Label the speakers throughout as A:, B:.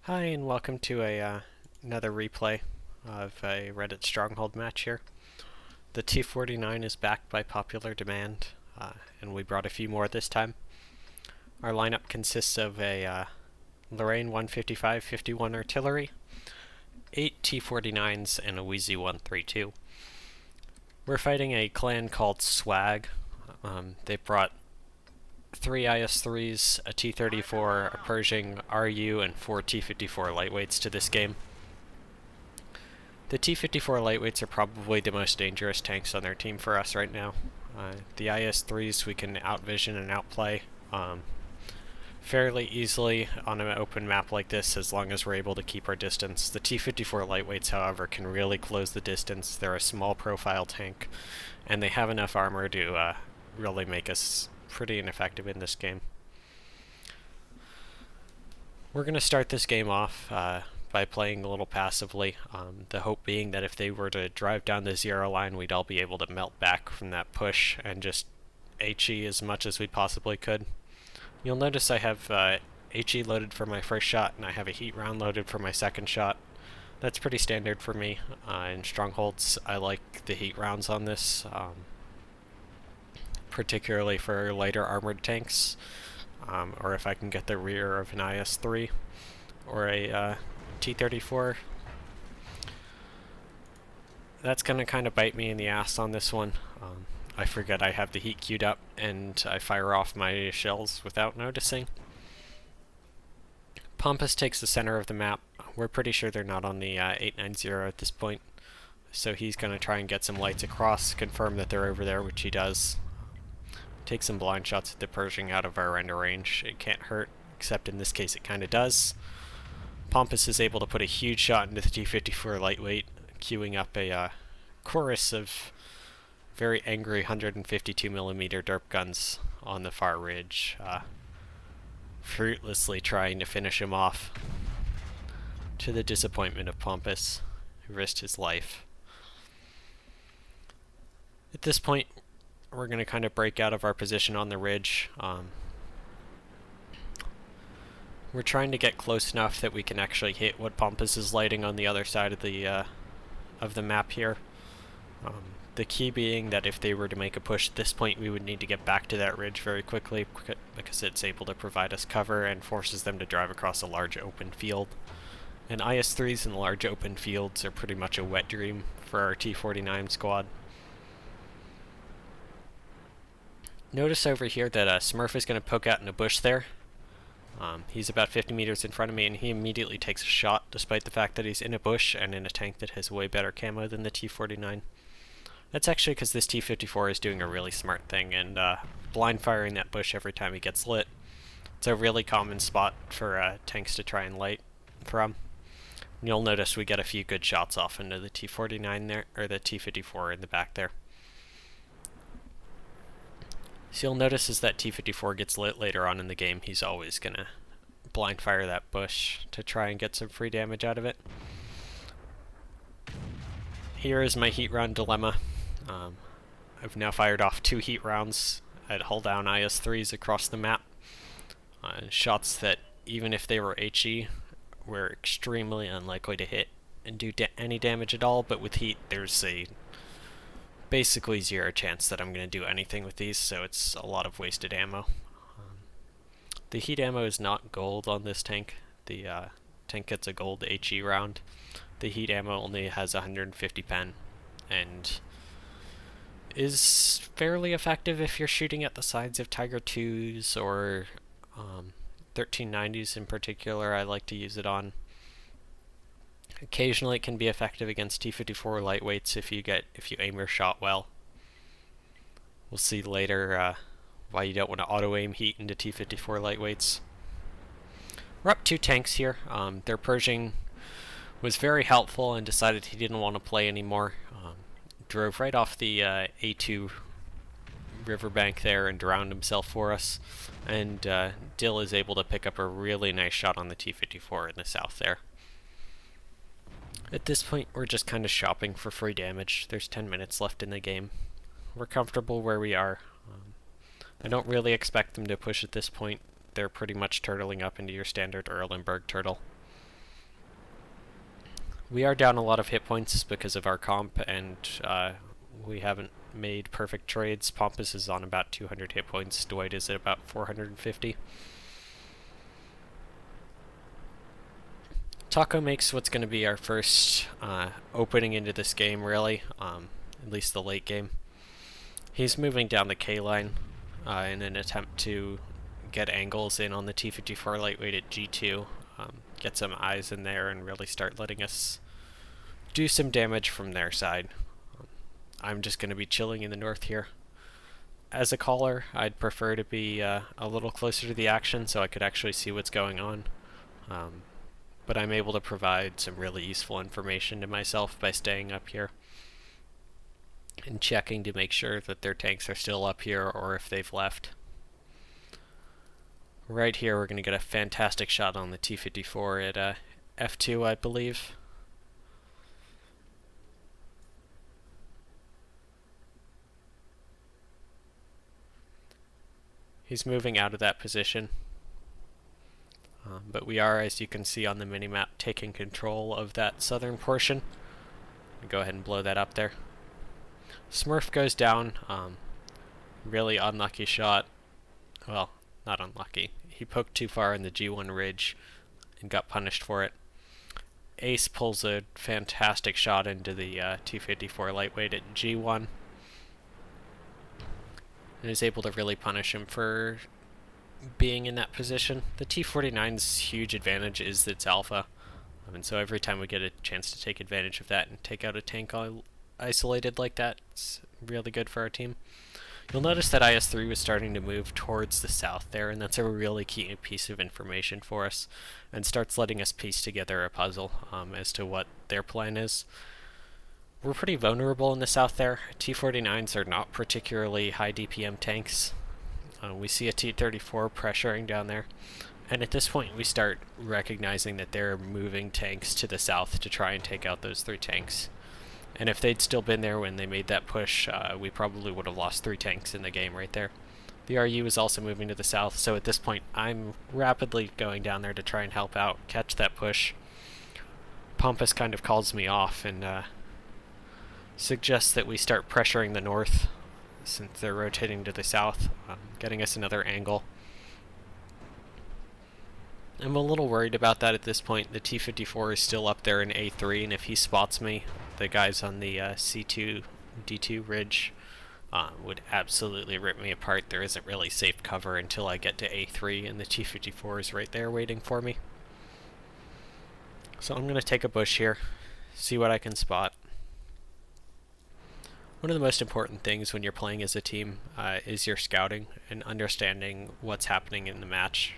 A: Hi, and welcome to another replay of a Reddit Stronghold match here. The T49 is back by popular demand, and we brought a few more this time. Our lineup consists of a Lorraine 155-51 artillery, 8 T49s, and a Wheezy 132. We're fighting a clan called Swag. They brought 3 IS-3s, a T-34, a Pershing RU, and 4 T-54 lightweights to this game. The T-54 lightweights are probably the most dangerous tanks on their team for us right now. The IS-3s we can outvision and outplay fairly easily on an open map like this as long as we're able to keep our distance. The T-54 lightweights, however, can really close the distance. They're a small profile tank, and they have enough armor to really make us pretty ineffective in this game. We're going to start this game off by playing a little passively, the hope being that if they were to drive down the zero line, we'd all be able to melt back from that push and just HE as much as we possibly could. You'll notice I have HE loaded for my first shot, and I have a heat round loaded for my second shot. That's pretty standard for me. In Strongholds, I like the heat rounds on this, particularly for lighter armored tanks, or if I can get the rear of an IS-3 or a T-34. That's going to kind of bite me in the ass on this one. I forget I have the heat queued up, and I fire off my shells without noticing. Pompous takes the center of the map. We're pretty sure they're not on the 890 at this point, so he's going to try and get some lights across, confirm that they're over there, which he does. Take some blind shots at the Pershing out of our render range. It can't hurt, except in this case it kind of does. Pompous is able to put a huge shot into the T-54 lightweight, queuing up a chorus of very angry 152mm derp guns on the far ridge, fruitlessly trying to finish him off, to the disappointment of Pompous, who risked his life. At this point, we're going to kind of break out of our position on the ridge. We're trying to get close enough that we can actually hit what Pompous is lighting on the other side of the map here. The key being that if they were to make a push at this point, we would need to get back to that ridge very quickly because it's able to provide us cover and forces them to drive across a large open field. And IS-3s in large open fields are pretty much a wet dream for our T-49 squad. Notice over here that Smurf is going to poke out in a bush there. He's about 50 meters in front of me, and he immediately takes a shot, despite the fact that he's in a bush and in a tank that has way better camo than the T-49. That's actually because this T-54 is doing a really smart thing and blind firing that bush every time he gets lit. It's a really common spot for tanks to try and light from. You'll notice we get a few good shots off into the T-49 there, or the T-54 in the back there. So you'll notice as that T-54 gets lit later on in the game, he's always going to blind fire that bush to try and get some free damage out of it. Here is my heat round dilemma. I've now fired off 2 heat rounds at hull down IS-3s across the map. Shots that, even if they were HE, were extremely unlikely to hit and do any damage at all, but with heat there's a basically 0 chance that I'm going to do anything with these, so it's a lot of wasted ammo. The heat ammo is not gold on this tank. The tank gets a gold HE round. The heat ammo only has 150 pen, and is fairly effective if you're shooting at the sides of Tiger 2s or 1390s in particular. I like to use it on. Occasionally it can be effective against T-54 lightweights if you aim your shot well. We'll see later why you don't want to auto-aim heat into T-54 lightweights. We're up 2 tanks here. Their Pershing was very helpful and decided he didn't want to play anymore. Drove right off the A2 riverbank there and drowned himself for us. And Dill is able to pick up a really nice shot on the T-54 in the south there. At this point, we're just kind of shopping for free damage. There's 10 minutes left in the game. We're comfortable where we are. I don't really expect them to push at this point. They're pretty much turtling up into your standard Erlenberg turtle. We are down a lot of hit points because of our comp, and we haven't made perfect trades. Pompous is on about 200 hit points. Dwight is at about 450. Taco makes what's going to be our first opening into this game, really, at least the late game. He's moving down the K line in an attempt to get angles in on the T54 lightweight at G2, get some eyes in there and really start letting us do some damage from their side. I'm just going to be chilling in the north here. As a caller, I'd prefer to be a little closer to the action so I could actually see what's going on. But I'm able to provide some really useful information to myself by staying up here and checking to make sure that their tanks are still up here or if they've left. Right here we're going to get a fantastic shot on the T54 at F2, I believe. He's moving out of that position. But we are, as you can see on the minimap, taking control of that southern portion. Go ahead and blow that up there. Smurf goes down. Really unlucky shot. Well, not unlucky. He poked too far in the G1 ridge and got punished for it. Ace pulls a fantastic shot into the T54 lightweight at G1 and is able to really punish him for being in that position. The T49's huge advantage is its alpha, and so every time we get a chance to take advantage of that and take out a tank isolated like that, it's really good for our team. You'll notice that IS-3 was starting to move towards the south there, and that's a really key piece of information for us, and starts letting us piece together a puzzle as to what their plan is. We're pretty vulnerable in the south there. T49s are not particularly high DPM tanks. We see a T34 pressuring down there, and at this point we start recognizing that they're moving tanks to the south to try and take out those 3 tanks. And if they'd still been there when they made that push, we probably would have lost 3 tanks in the game right there. The RU is also moving to the south, so at this point I'm rapidly going down there to try and help out, catch that push. Pompous kind of calls me off and suggests that we start pressuring the north since they're rotating to the south, getting us another angle. I'm a little worried about that at this point. The T54 is still up there in A3, and if he spots me, the guys on the C2, D2 ridge would absolutely rip me apart. There isn't really safe cover until I get to A3, and the T54 is right there waiting for me. So I'm going to take a bush here, see what I can spot. One of the most important things when you're playing as a team is your scouting and understanding what's happening in the match,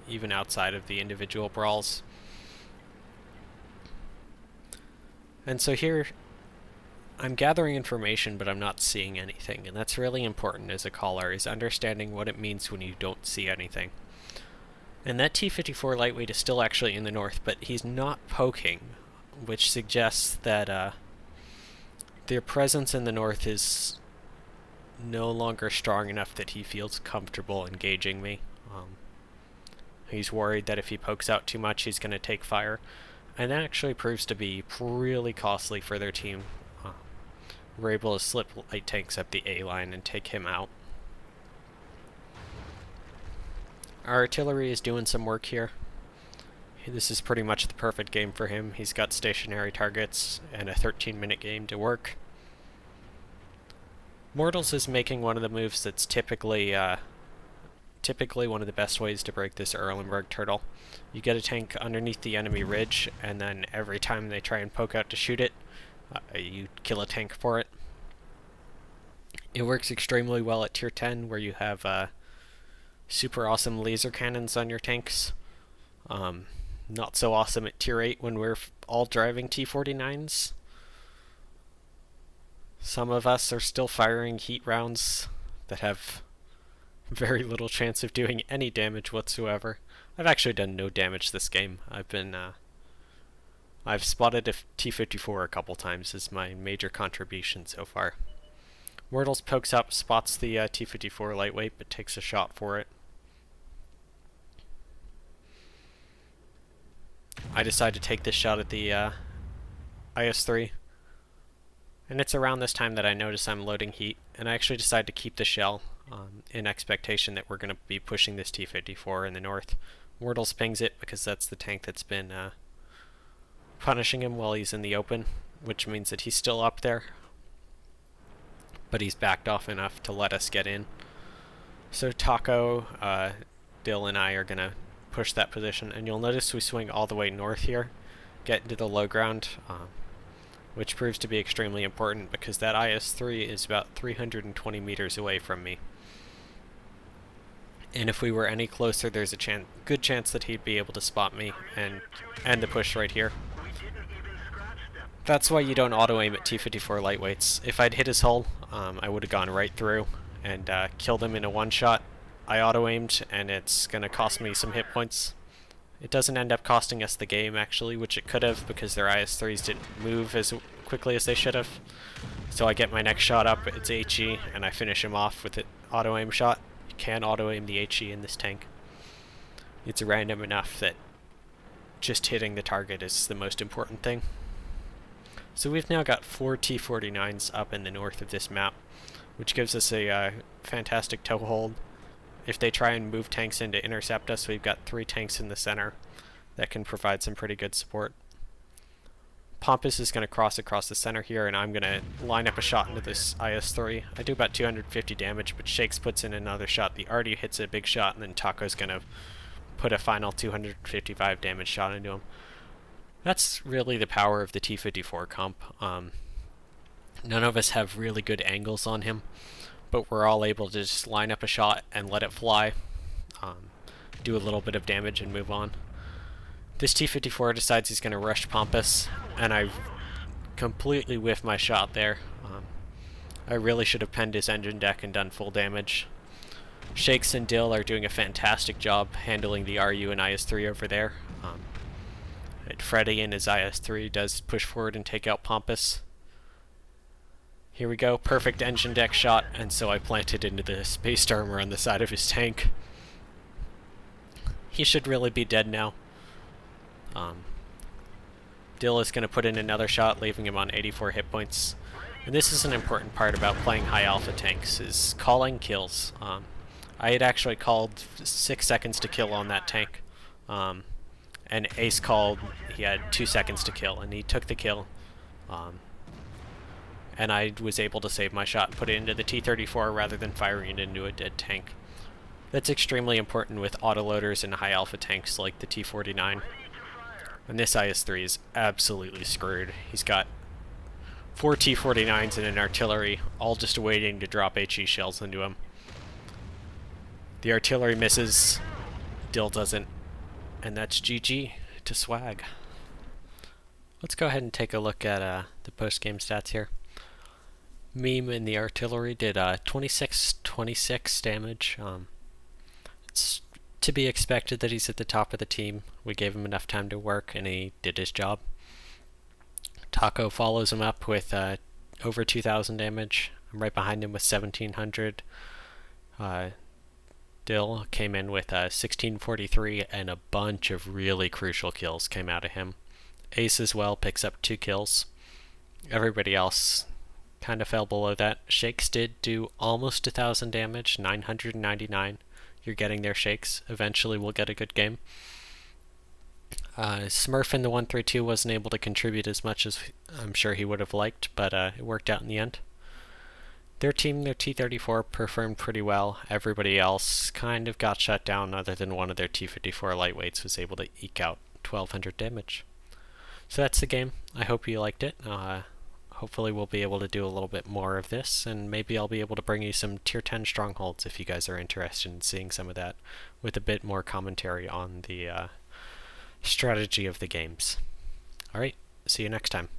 A: even outside of the individual brawls. And so here, I'm gathering information, but I'm not seeing anything, and that's really important as a caller, is understanding what it means when you don't see anything. And that T54 lightweight is still actually in the north, but he's not poking, which suggests that their presence in the north is no longer strong enough that he feels comfortable engaging me. He's worried that if he pokes out too much, he's going to take fire. And that actually proves to be really costly for their team. We're able to slip light tanks up the A line and take him out. Our artillery is doing some work here. This is pretty much the perfect game for him. He's got stationary targets and a 13-minute game to work. Mortals is making one of the moves that's typically one of the best ways to break this Erlenberg turtle. You get a tank underneath the enemy ridge, and then every time they try and poke out to shoot it, you kill a tank for it. It works extremely well at tier 10, where you have super awesome laser cannons on your tanks. Not so awesome at tier 8 when we're all driving T49s. Some of us are still firing heat rounds that have very little chance of doing any damage whatsoever. I've actually done no damage this game. I've spotted a T54 a couple times as my major contribution so far. Wordles pokes up, spots the T54 lightweight, but takes a shot for it. I decide to take this shot at the IS-3. And it's around this time that I notice I'm loading heat, and I actually decide to keep the shell in expectation that we're going to be pushing this T-54 in the north. Wardles pings it because that's the tank that's been punishing him while he's in the open, which means that he's still up there, but he's backed off enough to let us get in. So Taco, Dill, and I are going to push that position, and you'll notice we swing all the way north here, get into the low ground, which proves to be extremely important because that IS-3 is about 320 meters away from me. And if we were any closer, there's a good chance that he'd be able to spot me and end the push right here. That's why you don't auto-aim at T-54 lightweights. If I'd hit his hull, I would have gone right through and killed him in a one-shot. I auto-aimed, and it's going to cost me some hit points. It doesn't end up costing us the game, actually, which it could have because their IS-3s didn't move as quickly as they should have. So I get my next shot up, it's HE, and I finish him off with an auto-aim shot. You can auto-aim the HE in this tank. It's random enough that just hitting the target is the most important thing. So we've now got 4 T49s up in the north of this map, which gives us a fantastic toehold. If they try and move tanks in to intercept us, we've got 3 tanks in the center that can provide some pretty good support. Pompous is going to cross across the center here, and I'm going to line up a shot into this IS-3. I do about 250 damage, but Shakes puts in another shot. The RD hits a big shot, and then Taco's going to put a final 255 damage shot into him. That's really the power of the T-54 comp. None of us have really good angles on him, but we're all able to just line up a shot and let it fly, do a little bit of damage and move on. This T-54 decides he's going to rush Pompous, and I completely whiffed my shot there. I really should have penned his engine deck and done full damage. Shakes and Dill are doing a fantastic job handling the RU and IS-3 over there. Freddy and his IS-3 does push forward and take out Pompous. Here we go, perfect engine deck shot, and so I planted into the space armor on the side of his tank. He should really be dead now. Dill is going to put in another shot, leaving him on 84 hit points. And this is an important part about playing high alpha tanks, is calling kills. I had actually called 6 seconds to kill on that tank. And Ace called, he had 2 seconds to kill, and he took the kill. And I was able to save my shot and put it into the T-34 rather than firing it into a dead tank. That's extremely important with autoloaders and high alpha tanks like the T-49. And this IS-3 is absolutely screwed. He's got 4 T-49s and an artillery, all just waiting to drop HE shells into him. The artillery misses, Dill doesn't, and that's GG to Swag. Let's go ahead and take a look at the post-game stats here. Meme in the artillery did 26 damage. It's to be expected that he's at the top of the team. We gave him enough time to work, and he did his job. Taco follows him up with over 2,000 damage. I'm right behind him with 1,700. Dill came in with 1,643, and a bunch of really crucial kills came out of him. Ace as well picks up 2 kills. Everybody else kind of fell below that. Shakes did do almost 1,000 damage, 999. You're getting there, Shakes. Eventually we'll get a good game. Smurf in the 132 wasn't able to contribute as much as I'm sure he would have liked, but it worked out in the end. Their team, their T-34, performed pretty well. Everybody else kind of got shut down other than one of their T-54 lightweights was able to eke out 1,200 damage. So that's the game. I hope you liked it. Hopefully we'll be able to do a little bit more of this, and maybe I'll be able to bring you some Tier 10 Strongholds if you guys are interested in seeing some of that, with a bit more commentary on the strategy of the games. Alright, see you next time.